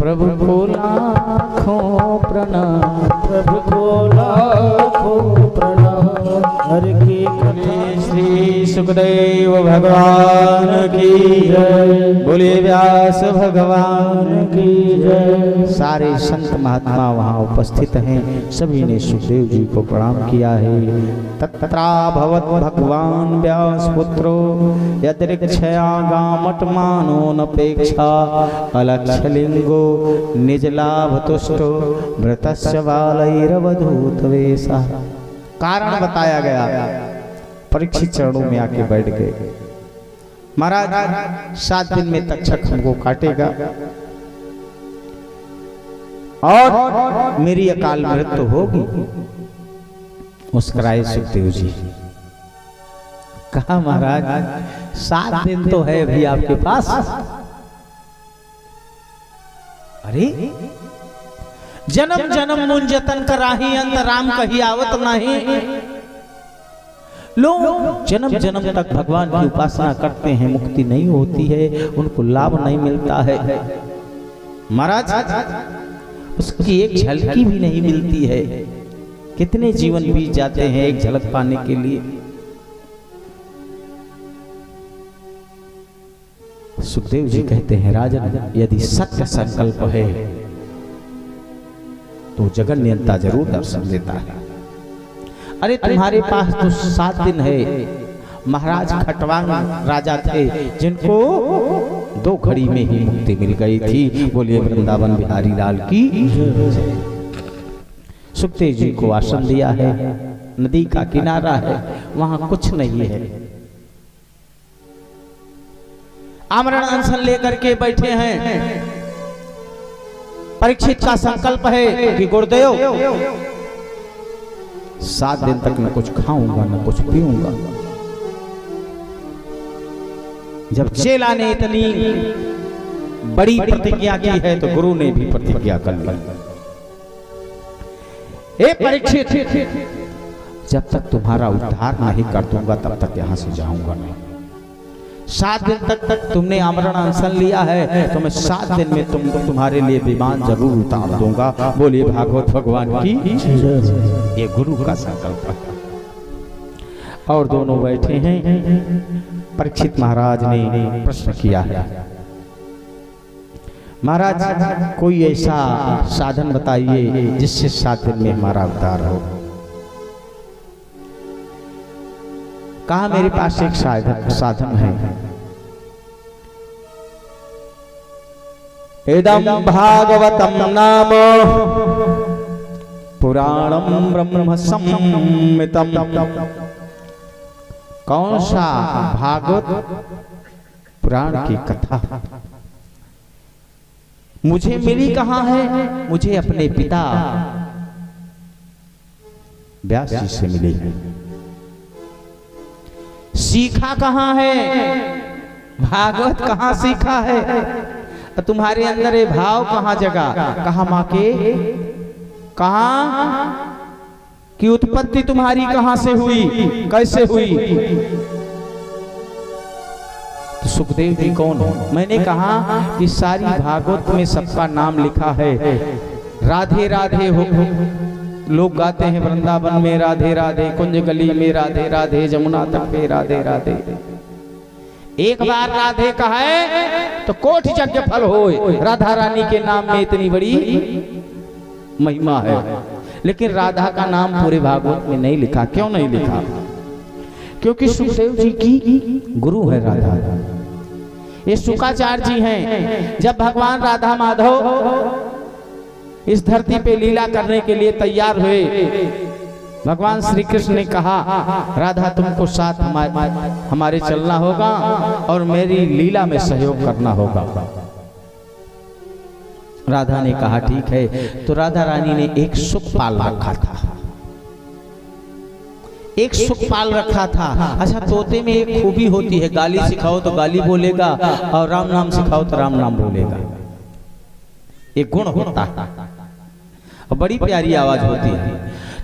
प्रभु को लाखों प्रणाम, प्रभु को लाखों प्रणाम। हर की कथा श्री सुखदेव भगवान की जय, बोले व्यास भगवान की जय। सारे संत महात्मा वहाँ उपस्थित हैं, सभी ने सुखदेव जी को प्रणाम किया है। तत्रा भवत भगवान व्यास पुत्रो यदृक्षया गामटमानो नपेक्षा अलक्षलिंगो निज लाभ तुष्टो भृतस्य बालैरवधूत वेशः। कारण बताया गया, परीक्षित चरणों में आके बैठ गए। महाराज 7 दिन में तक्षक हमको काटेगा और मेरी अकाल मृत्यु होगी। मुस्कुराए सुखदेव जी। कहा महाराज 7 दिन तो है अभी आपके पास। अरे जन्म जन्म मुन जतन कराही अंत राम कही आवत नहीं। लोग जन्म जन्म तक भगवान की उपासना करते हैं, मुक्ति नहीं होती है, उनको लाभ नहीं मिलता है। महाराज उसकी एक झलकी भी नहीं मिलती है। कितने जीवन बीत जाते हैं एक झलक पाने के लिए। सुखदेव जी कहते हैं राजन, यदि सत्य संकल्प है तो जगन्यंता जरूर दर्शन देता है। अरे तुम्हारे पास तो 7 दिन है। महाराज खटवांग राजा थे जिनको 2 घड़ी में ही मुक्ति मिल गई थी। बोलिए वृंदावन बिहारी लाल की। सुखदेव जी को आश्रम दिया है, नदी का किनारा है, वहां कुछ नहीं है। आमरण अनशन लेकर के बैठे हैं। परीक्षित का संकल्प है कि गुरुदेव 7 दिन तक मैं कुछ खाऊंगा न कुछ पीऊंगा। जब चेला ने इतनी बड़ी प्रतिज्ञा की है तो गुरु ने भी प्रतिज्ञा कर ली। हे परीक्षित, जब तक तुम्हारा उद्धार नहीं कर दूंगा तब तक यहां से जाऊंगा नहीं। 7 दिन तक तुमने आमरण अनशन लिया है तो मैं 7 दिन में तुम्हारे लिए विमान जरूर उतार दूंगा। बोलिए भागवत भगवान की। ये गुरु का संकल्प है। और दोनों बैठे हैं। परीक्षित महाराज ने प्रश्न किया है, महाराज कोई ऐसा साधन बताइए जिससे 7 दिन में हमारा उद्धार हो। कहा मेरे पास एक साधन है। इदं भागवतम नाम पुराणम ब्रह्म संहितम। कौन सा भागवत पुराण की कथा मुझे मिली कहां है? मुझे अपने पिता व्यास जी से मिली है। सीखा कहां है? भागवत कहां सीखा है? तुम्हारे अंदर ये भाव कहां जगा? कहां मां के? कहां की उत्पत्ति तुम्हारी कहां से हुई? कैसे हुई? तो सुखदेव जी कौन है? मैंने कहा कि सारी भागवत में सबका नाम लिखा है। राधे राधे हो लोग गाते हैं, वृंदावन में राधे राधे, कुंज गली में राधे राधे, जमुना तट पे राधे राधे। एक बार राधे कहे तो कोटि यज्ञ फल होए। राधा रानी के नाम में इतनी बड़ी महिमा है, लेकिन राधा का नाम पूरे भागवत में नहीं लिखा। क्यों नहीं लिखा? क्योंकि सुखदेव जी की गुरु है राधा। ये शुकाचार्य जी हैं। जब भगवान राधा माधव इस धरती पे लीला करने के लिए तैयार हुए, भगवान श्री कृष्ण ने कहा राधा तुमको साथ हमारे चलना होगा और मेरी लीला में सहयोग करना होगा। राधा ने कहा ठीक है। तो राधा रानी ने एक सुखपाल रखा था। एक सुखपाल रखा था। अच्छा, तोते में एक खूबी होती है, गाली सिखाओ तो गाली बोलेगा और राम नाम सिखाओ तो राम नाम बोलेगा। एक गुण होता है और बड़ी प्यारी आवाज होती है।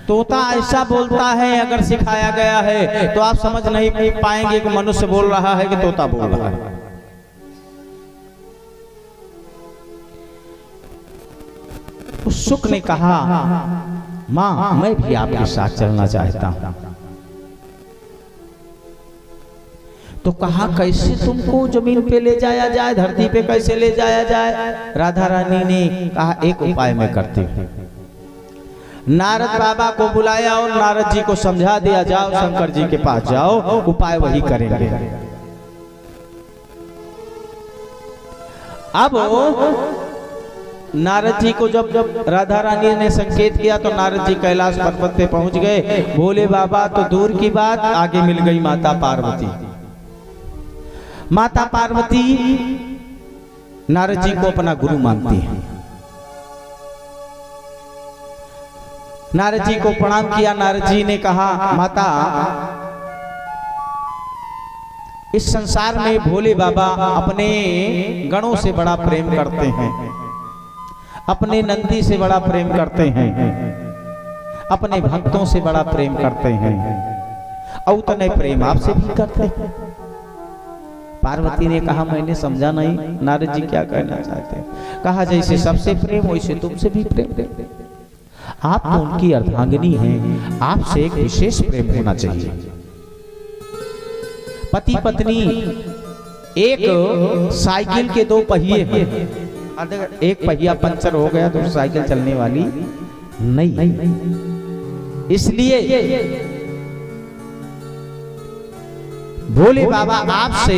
तोता ऐसा बोलता है, अगर सिखाया गया है तो आप समझ नहीं पाएंगे कि मनुष्य बोल रहा है कि तोता बोल रहा है। उस शुक ने कहा, मां मैं भी आपके साथ चलना चाहता हूं। तो कहा कैसे तुमको जमीन पे ले जाया जाए, धरती पे कैसे ले जाया जाए? राधा रानी ने कहा एक उपाय मैं करती हूं। नारद बाबा को बुलाया और नारद जी को समझा दिया, जाओ शंकर जी के पास जाओ, उपाय वही करेंगे। अब नारद जी को जब राधा रानी ने संकेत किया तो नारद जी कैलाश पर्वत पे पहुंच गए। भोले बाबा तो दूर की बात, आगे मिल गई माता पार्वती। माता पार्वती नारद जी को अपना गुरु मानती है। नारद जी को प्रणाम किया। नारद जी ने कहा, माता इस संसार में भोले बाबा अपने गणों से बड़ा प्रेम करते हैं, अपने नंदी से बड़ा प्रेम करते हैं, अपने भक्तों से बड़ा प्रेम करते हैं, और उतने प्रेम आपसे भी करते हैं। पार्वती ने कहा, मैंने समझा नहीं नारद जी क्या कहना चाहते हैं। कहा, जैसे सबसे प्रेम वैसे तुमसे भी प्रेम। आप तो उनकी अर्धांगिनी हैं, आपसे एक विशेष प्रेम होना चाहिए। पति पत्नी एक साइकिल के दो पहिए हैं, अगर एक पहिया पंचर हो गया तो साइकिल चलने वाली नहीं। इसलिए भोले बाबा आपसे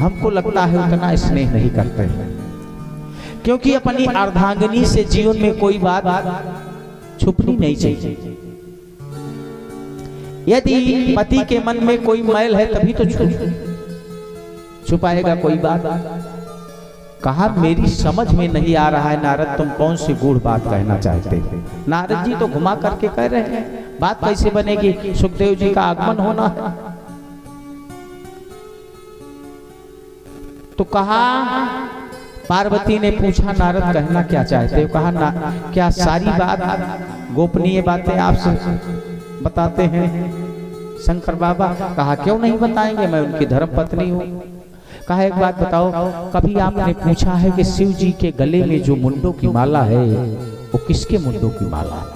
हमको लगता है उतना स्नेह नहीं करते हैं, क्योंकि अपनी अर्धांगिनी से जीवन में कोई बात छुपनी नहीं चाहिए। यदि पति के मन में कोई मैल है तभी तो छुपाएगा कोई बात। कहा, मेरी समझ में नहीं आ रहा है नारद, तुम कौन सी गूढ़ बात कहना चाहते हो? नारद जी तो घुमा करके कह रहे हैं, बात कैसे बनेगी? सुखदेव जी का आगमन होना है। तो कहा, पार्वती ने पूछा, नारद कहना क्या चाहते हो? कहा, क्या सारी बात गोपनीय बातें आपसे बताते हैं शंकर बाबा? कहा, क्यों नहीं बताएंगे, मैं उनकी धर्म पत्नी हूँ। कहा, एक बात बताओ, कभी आपने पूछा है कि शिव जी के गले में जो मुंडों की माला है वो किसके मुंडों की माला है?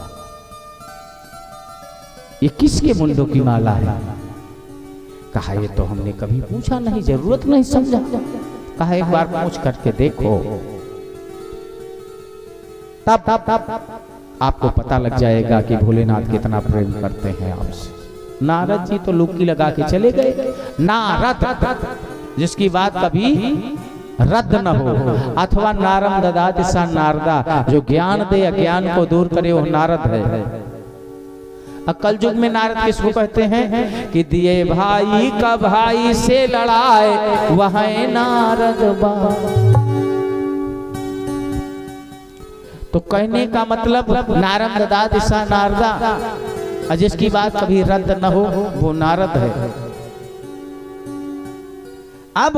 ये किसके मुंडों की माला है? कहा, ये तो हमने कभी पूछा नहीं, जरूरत नहीं समझा। कहा, एक बार पूछ करके देखो, तब आपको पता लग जाएगा कि भोलेनाथ कितना प्रेम करते हैं आपसे। नारद जी तो लुक्की लगा के चले गए। नारद जिसकी बात कभी रद्द न हो, अथवा नारम ददात सा नारदा, जो ज्ञान दे अज्ञान को दूर करे, वो नारद है। कल युग में नारद किसको कहते हैं कि दिए भाई का भाई से लड़ाए वह नारद बा। तो कहने का मतलब नारम ददा दिशा नारदा, जिसकी बात कभी रद्द न हो वो नारद है। अब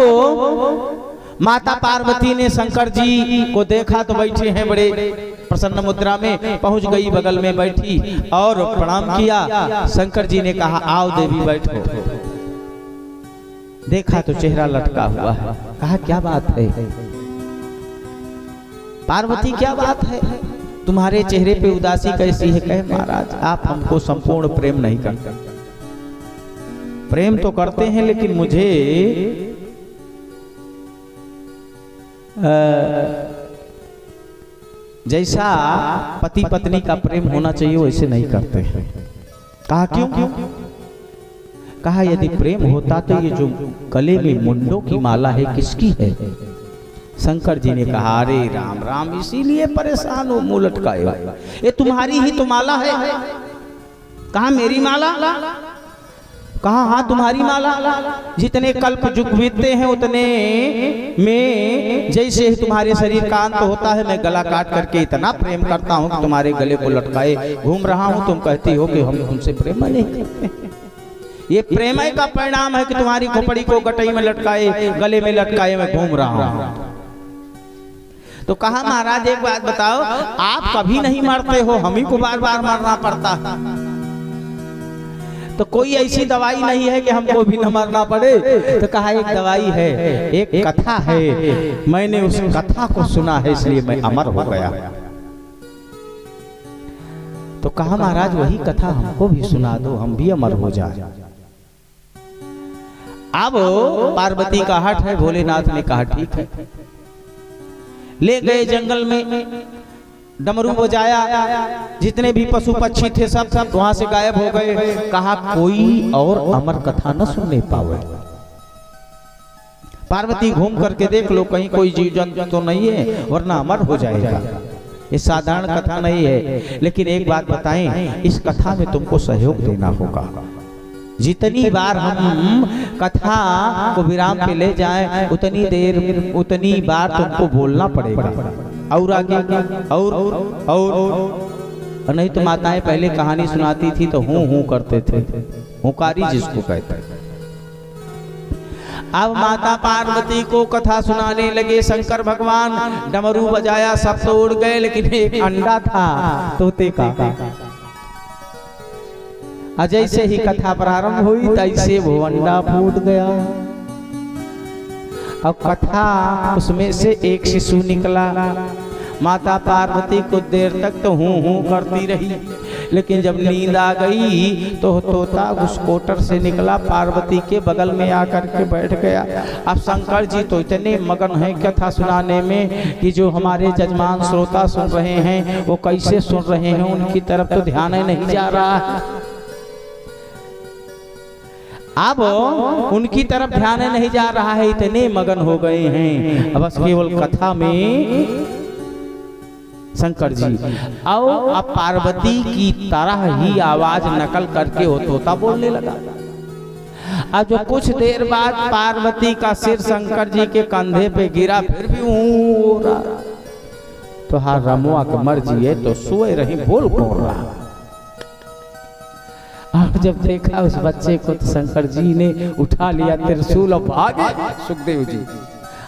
माता पार्वती ने शंकर जी को देखा तो बैठे हैं बड़े प्रसन्न मुद्रा में, पहुंच गई, बगल में बैठी और प्रणाम किया। शंकर जी ने कहा, आओ देवी बैठो। देखा तो चेहरा लटका हुआ है। कहा, क्या बात है पार्वती, क्या बात है? तुम्हारे चेहरे पे उदासी कैसी है? कहे, महाराज आप हमको संपूर्ण प्रेम नहीं करते। प्रेम तो करते हैं लेकिन मुझे जैसा पति पत्नी का प्रेम होना चाहिए वैसे नहीं करते हैं। कहा, क्यों? कहा, यदि प्रेम होता तो ये जो गले में मुंडों की माला है किसकी है? शंकर जी ने कहा, अरे राम राम, इसीलिए परेशान हो, मुंह लटकाए, ये तुम्हारी ही तो माला है। कहा, मेरी माला? कहा, हाँ तुम्हारी माला। जितने कल्प युग बीतते हैं उतने में जैसे ही तुम्हारे शरीर का अंत होता है, मैं गला काट करके इतना प्रेम करता हूँ कि तुम्हारे गले को लटकाए घूम रहा हूँ। तुम कहती हो कि हम तुमसे प्रेम नहीं करते। ये प्रेम का परिणाम है कि तुम्हारी खोपड़ी को गटई में लटकाए, गले में लटकाए मैं घूम रहा हूँ। तो कहा, महाराज एक बात बताओ, आप कभी नहीं मरते हो, हम ही को बार बार मरना पड़ता है। तो कोई ऐसी दवाई नहीं है कि हमको भी न मरना पड़े? तो कहा, एक दवाई है, एक कथा है, मैंने उस कथा को सुना है इसलिए मैं अमर हो गया। तो कहा महाराज वही कथा हमको भी सुना दो, हम भी अमर हो जाए। अब पार्वती का हट है, भोलेनाथ ने कहा ठीक है। ले गए जंगल में, डमरू बजाया, जितने भी पशु पक्षी थे सब वहां से गायब हो गए। कहा कोई और अमर कथा न सुनने पावे। पार्वती घूम करके देख लो कहीं कोई जीव जंतु तो नहीं है, वरना अमर हो जाएगा। ये साधारण कथा नहीं है। लेकिन एक बात बताएं, इस कथा में तुमको सहयोग देना होगा। जितनी बार हम कथा को विराम पे ले जाएं, उतनी बार तुमको बोलना पड़ेगा। और आगे और नहीं तो माताएं पहले कहानी सुनाती थी तो हूं करते थे, हुकारी जिसको कहते हैं। अब माता पार्वती को कथा सुनाने लगे शंकर भगवान। डमरू बजाया, सब तो उड़ गए, लेकिन एक अंडा था तोते का। जैसे ही कथा प्रारंभ हुई तैसे वो अंडा फूट गया। अब कथा उसमें से एक शिशु निकला। माता पार्वती कुछ देर तक तो हूं करती रही, लेकिन जब नींद आ गई तो तोता उस कोटर से निकला, पार्वती के बगल में आकर के बैठ गया। अब शंकर जी तो इतने मगन हैं कथा सुनाने में कि जो हमारे जजमान श्रोता सुन रहे हैं वो कैसे सुन रहे हैं, उनकी तरफ तो ध्यान ही नहीं जा रहा है। अब उनकी तरफ ध्यान नहीं जा रहा है, इतने मगन हो गए हैं। अब बस केवल कथा में शंकर जी और अब पार्वती की तरह ही आवाज नकल करके वो तोता बोलने लगा। अब जो कुछ देर बाद पार्वती का सिर शंकर जी के कंधे पे गिरा, फिर भी हो रहा। तो हाँ रमुआ का मर्जी है तो सोए रही, बोल कौन रहा। अब जब देखा उस बच्चे को तो शंकर जी ने उठा लिया त्रिशूल और भागे। सुखदेव जी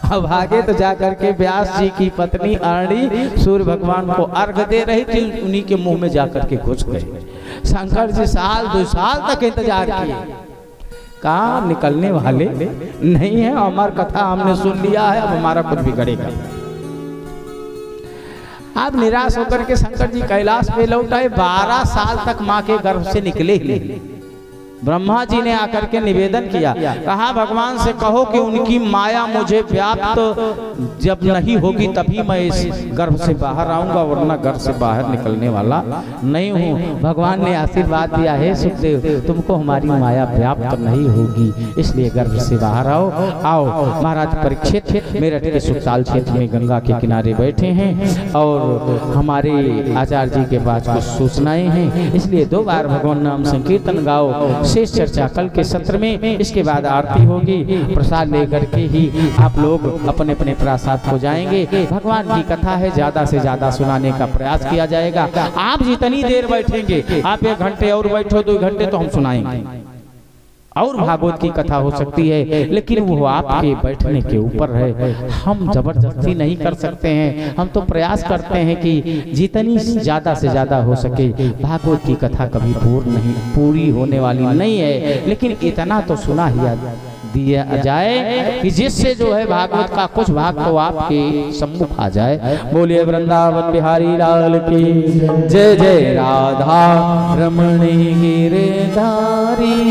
अब भागे तो जाकर के व्यास जी की पत्नी अरणी सूर्य भगवान को अर्घ दे रही थी, उन्हीं के मुंह में जाकर के घुस गए। शंकर जी साल 2 साल तक इंतजार किए, कहाँ निकलने वाले नहीं है। हमारी कथा हमने सुन लिया है, अब हमारा कुछ बिगड़ेगा। अब निराश होकर के शंकर जी कैलाश पे लौट आए। 12 साल तक माँ के गर्भ से निकले ही नहीं। ब्रह्मा जी ने आकर के निवेदन किया, कहा भगवान से कहो कि उनकी माया मुझे व्याप्त जब नहीं होगी तभी मैं इस गर्भ से बाहर आऊंगा, वरना घर से बाहर निकलने वाला नहीं हूँ। भगवान ने आशीर्वाद दिया है सुखदेव, तुमको हमारी माया व्याप्त नहीं होगी, इसलिए गर्भ से बाहर आओ। महाराज परीक्षित मेरठ के सुखताल क्षेत्र में गंगा के किनारे बैठे हैं और हमारे आचार्य जी के पास कुछ सूचनाएं हैं, इसलिए 2 बार भगवान नाम संकीर्तन गाओ। शेष चर्चा कल के सत्र में, इसके बाद आरती होगी। प्रसाद लेकर के ही आप लोग अपने अपने प्रसाद को जाएंगे। भगवान की कथा है, ज्यादा से ज्यादा सुनाने का प्रयास किया जाएगा। आप जितनी देर बैठेंगे, आप 1 घंटे और बैठो, 2 घंटे तो हम सुनाएंगे। और भागवत की कथा हो सकती है, लेकिन वो आपके बैठने के ऊपर है। हम जबरदस्ती नहीं कर सकते हैं, हम तो प्रयास करते हैं कि जितनी ज्यादा से ज्यादा हो सके। भागवत की कथा कभी पूरी होने वाली नहीं है, लेकिन इतना तो सुना ही दिया जाए कि जिससे जो है भागवत का कुछ भाग तो आपके सम्मुख आ जाए। बोलिए वृंदावन बिहारी लाल की जय। जय राधा रमणी गिरधारी,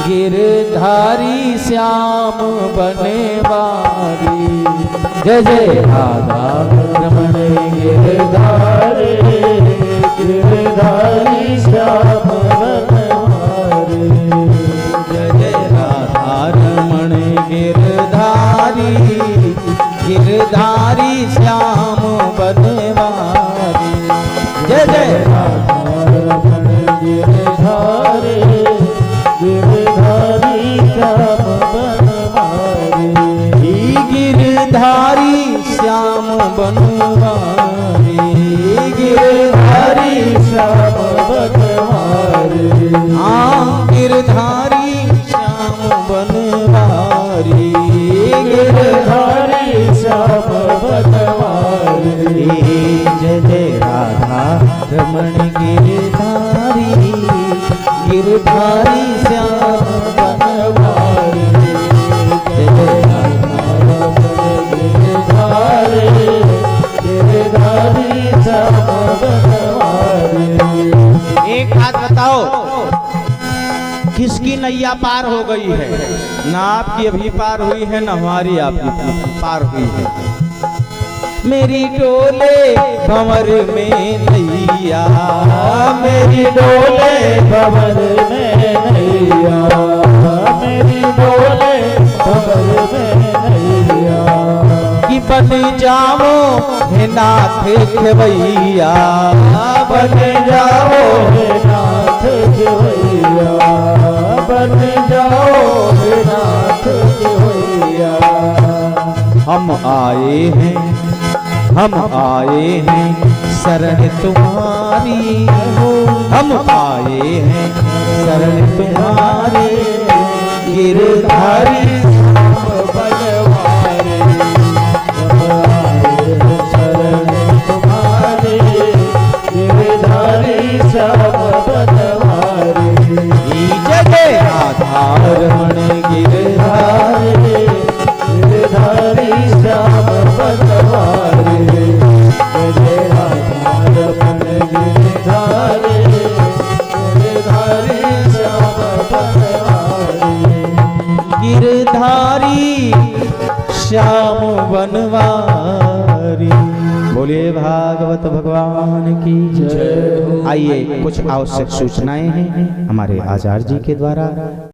गिरधारी श्याम बनवारी। जय जय राधा रमणी गिरधारी, गिरधारी श्याम बनवारी। जय जय राधा रमणी गिरधारी, गिरधारी श्याम बनवारी। जय जय राधा रमणी गिरधारी, गिरधारी श्याम बनवारी। गिरधारी श्याम बनवारी, गिरधारी श्याम बनवारी। हाँ गिरधारी श्याम बनवारी, गिरधारी श्याम बनवारी। जय जय राधा रमण गिरधारी, गिरधारी श्याम बनवारी। जय जय राधा रमण गिरधारी, गिरधारी श्याम बनवारी। नैया पार हो गई है, ना आपकी अभी पार हुई है, ना हमारी आपकी पार हुई है। मेरी डोले भंवर में नैया, मेरी डोले भंवर में नैया, मेरी डोले भंवर में नैया, कि बन जाओ हे नाथ खेवैया, बन जाओ हे नाथ खेवैया, बन जाओ हे नाथ खेवैया। हम आए हैं शरण तुम्हारी, हम आए हैं शरण तुम्हारी, गिरधारी बलवारे, शरण तुम्हारे, गिरधारी सब बलवारे, जगह आधार मन गिरधारी, गिरधारी सब बलवारे, जय आधार मन गिरधारी, गिरधारी सब बलवारे, गिरधारी श्याम बनवारी। बोलिए भागवत भगवान की जय। आइए कुछ आवश्यक सूचनाएं हैं हमारे आचार्य जी के द्वारा।